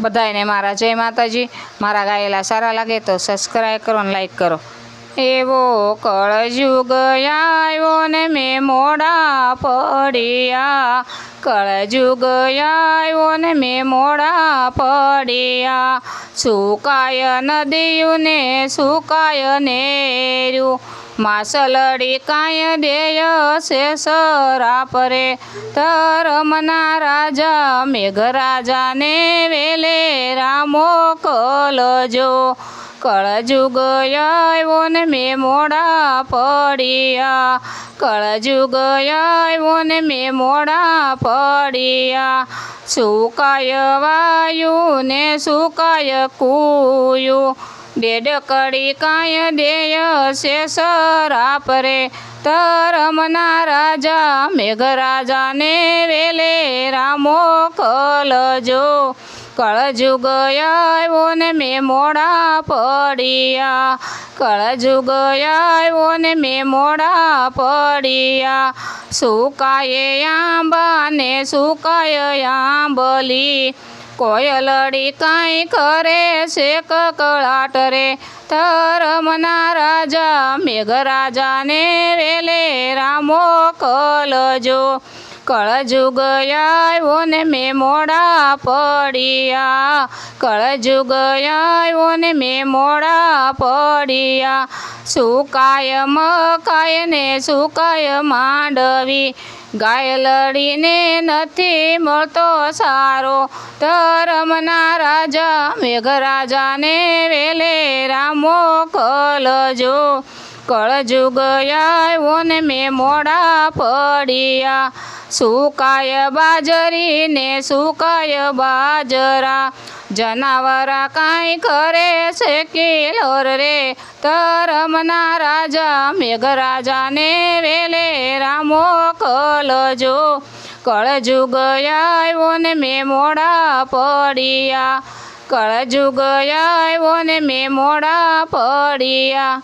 બધાને મારા જય માતાજી। મારા ગાયેલા સારા લાગે તો સબસ્ક્રાઈબ કરો અને લાઈક કરો। એવો કળયુગ આવ્યો ને મેં મોડા પડ્યા, કળયુગ આવ્યો ને મેં મોડા પડ્યા। સુકાય નદીયું ને સુકાય નેર્યું, માસલડી કાંઈ દેય છે સરાપ રે। ધર્મના રાજા મેઘરાજાને વેલે રામો કલજો, કળયુગ આવ્યો ને મેં મોડા પડ્યા, કળયુગ આવ્યો ને મેં મોડા પડ્યા। સુકાય વાયુ ને સુકાય કુયું, ડેડકડી કાંઈ દેય છે સરાપ રે। ધર્મના રાજા મેઘરાજાને વેલે રામો કલજો, કળયુગ આવ્યો ને મેં મોડા પડ્યા, કળયુગ આવ્યો ને મેં મોડા પડ્યા। સુકાય આંબા ને સુકાય આંબલી, કોયલડી કાંઈ કરે છે કકળાટ રે। ધર્મના રાજા મેઘરાજાને વેલે રામો કલજો, કળયુગ આવ્યો ને મેં મોડા પડ્યા, કળયુગ આવ્યો ને મેં મોડા પડ્યા। સુકાય મકાય ને સુકાય માંડવી, ગાયલડીને નથી મળતો સારો। ધર્મના રાજા મેઘરાજાને વેલે રામો કલજો, કળયુગ આવ્યો ને મેં મોડા પડ્યા। સુકાય બાજરી ને સુકાય બાજરા, જનાવરા કાંઈ કરે છે કિલોર રે। ધર્મના રાજા મેઘરાજાને વેલે રામો કલજો, કળયુગ આવ્યો ને મેં મોડા પડ્યા, કળયુગ આવ્યો ને મેં મોડા પડ્યા।